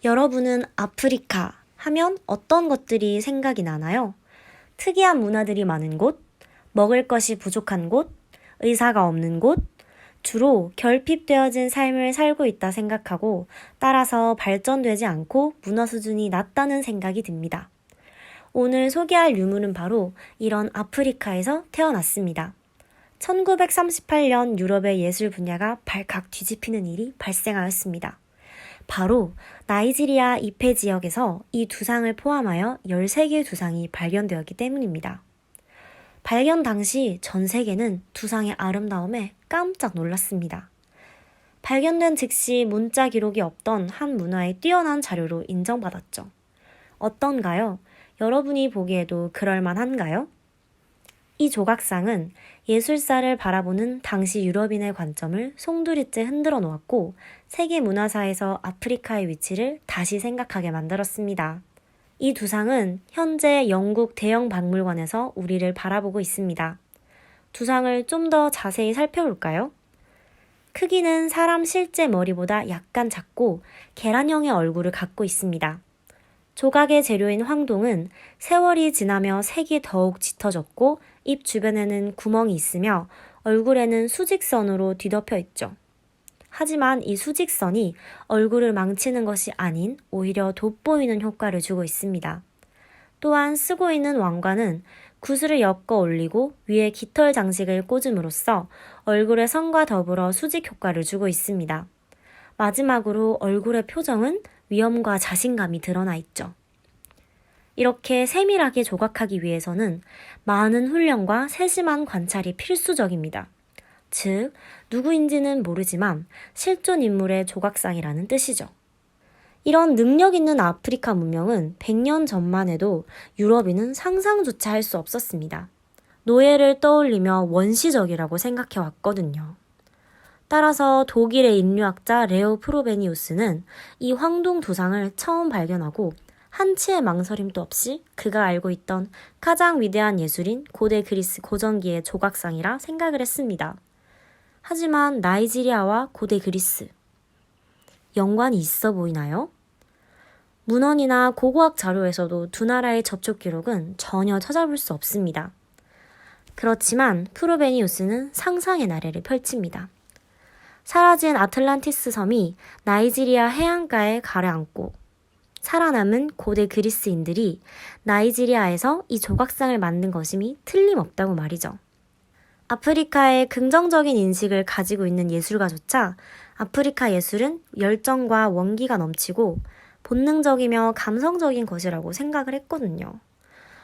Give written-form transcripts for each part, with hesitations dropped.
여러분은 아프리카 하면 어떤 것들이 생각이 나나요? 특이한 문화들이 많은 곳, 먹을 것이 부족한 곳, 의사가 없는 곳, 주로 결핍되어진 삶을 살고 있다 생각하고 따라서 발전되지 않고 문화 수준이 낮다는 생각이 듭니다. 오늘 소개할 유물은 바로 이런 아프리카에서 태어났습니다. 1938년 유럽의 예술 분야가 발칵 뒤집히는 일이 발생하였습니다. 바로 나이지리아 이페 지역에서 이 두상을 포함하여 13개의 두상이 발견되었기 때문입니다. 발견 당시 전 세계는 두상의 아름다움에 깜짝 놀랐습니다. 발견된 즉시 문자 기록이 없던 한 문화의 뛰어난 자료로 인정받았죠. 어떤가요? 여러분이 보기에도 그럴만한가요? 이 조각상은 예술사를 바라보는 당시 유럽인의 관점을 송두리째 흔들어 놓았고 세계 문화사에서 아프리카의 위치를 다시 생각하게 만들었습니다. 이 두상은 현재 영국 대형 박물관에서 우리를 바라보고 있습니다. 두상을 좀 더 자세히 살펴볼까요? 크기는 사람 실제 머리보다 약간 작고 계란형의 얼굴을 갖고 있습니다. 조각의 재료인 황동은 세월이 지나며 색이 더욱 짙어졌고 입 주변에는 구멍이 있으며 얼굴에는 수직선으로 뒤덮여 있죠. 하지만 이 수직선이 얼굴을 망치는 것이 아닌 오히려 돋보이는 효과를 주고 있습니다. 또한 쓰고 있는 왕관은 구슬을 엮어 올리고 위에 깃털 장식을 꽂음으로써 얼굴의 선과 더불어 수직 효과를 주고 있습니다. 마지막으로 얼굴의 표정은 위엄과 자신감이 드러나 있죠. 이렇게 세밀하게 조각하기 위해서는 많은 훈련과 세심한 관찰이 필수적입니다. 즉, 누구인지는 모르지만 실존 인물의 조각상이라는 뜻이죠. 이런 능력 있는 아프리카 문명은 100년 전만 해도 유럽인은 상상조차 할 수 없었습니다. 노예를 떠올리며 원시적이라고 생각해 왔거든요. 따라서 독일의 인류학자 레오 프로베니우스는 이 황동 두상을 처음 발견하고 한치의 망설임도 없이 그가 알고 있던 가장 위대한 예술인 고대 그리스 고전기의 조각상이라 생각을 했습니다. 하지만 나이지리아와 고대 그리스, 연관이 있어 보이나요? 문헌이나 고고학 자료에서도 두 나라의 접촉 기록은 전혀 찾아볼 수 없습니다. 그렇지만 프로베니우스는 상상의 나래를 펼칩니다. 사라진 아틀란티스 섬이 나이지리아 해안가에 가라앉고 살아남은 고대 그리스인들이 나이지리아에서 이 조각상을 만든 것임이 틀림없다고 말이죠. 아프리카의 긍정적인 인식을 가지고 있는 예술가조차 아프리카 예술은 열정과 원기가 넘치고 본능적이며 감성적인 것이라고 생각을 했거든요.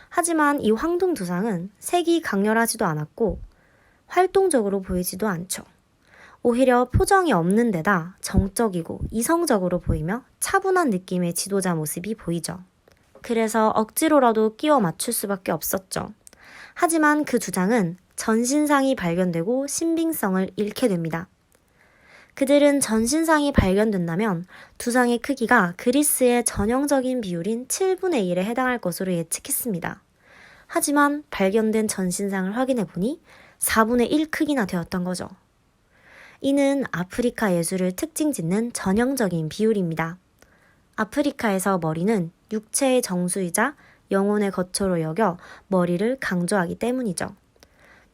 하지만 이 황동 두상은 색이 강렬하지도 않았고 활동적으로 보이지도 않죠. 오히려 표정이 없는 데다 정적이고 이성적으로 보이며 차분한 느낌의 지도자 모습이 보이죠. 그래서 억지로라도 끼워 맞출 수밖에 없었죠. 하지만 그 주장은 전신상이 발견되고 신빙성을 잃게 됩니다. 그들은 전신상이 발견된다면 두상의 크기가 그리스의 전형적인 비율인 7분의 1에 해당할 것으로 예측했습니다. 하지만 발견된 전신상을 확인해 보니 4분의 1 크기나 되었던 거죠. 이는 아프리카 예술을 특징 짓는 전형적인 비율입니다. 아프리카에서 머리는 육체의 정수이자 영혼의 거처로 여겨 머리를 강조하기 때문이죠.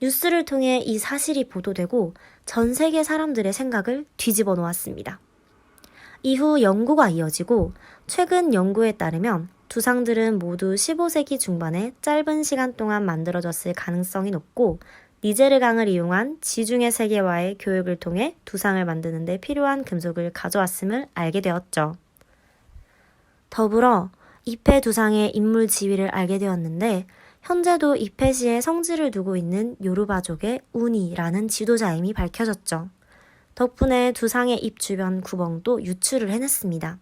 뉴스를 통해 이 사실이 보도되고 전 세계 사람들의 생각을 뒤집어 놓았습니다. 이후 연구가 이어지고 최근 연구에 따르면 두상들은 모두 15세기 중반에 짧은 시간 동안 만들어졌을 가능성이 높고 니제르강을 이용한 지중해 세계와의 교육을 통해 두상을 만드는 데 필요한 금속을 가져왔음을 알게 되었죠. 더불어 이페 두상의 인물 지위를 알게 되었는데 현재도 이페시에 성지를 두고 있는 요르바족의 우니라는 지도자임이 밝혀졌죠. 덕분에 두상의 입 주변 구멍도 유출을 해냈습니다.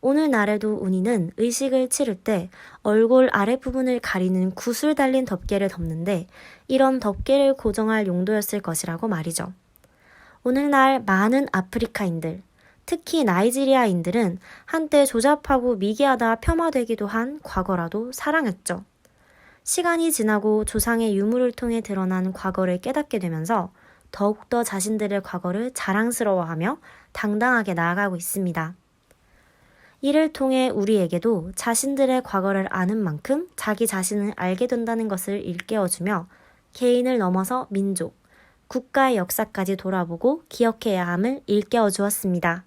오늘날에도 우니는 의식을 치를 때 얼굴 아랫부분을 가리는 구슬 달린 덮개를 덮는데 이런 덮개를 고정할 용도였을 것이라고 말이죠. 오늘날 많은 아프리카인들, 특히 나이지리아인들은 한때 조잡하고 미개하다 폄하되기도 한 과거라도 사랑했죠. 시간이 지나고 조상의 유물을 통해 드러난 과거를 깨닫게 되면서 더욱더 자신들의 과거를 자랑스러워하며 당당하게 나아가고 있습니다. 이를 통해 우리에게도 자신들의 과거를 아는 만큼 자기 자신을 알게 된다는 것을 일깨워주며 개인을 넘어서 민족, 국가의 역사까지 돌아보고 기억해야 함을 일깨워 주었습니다.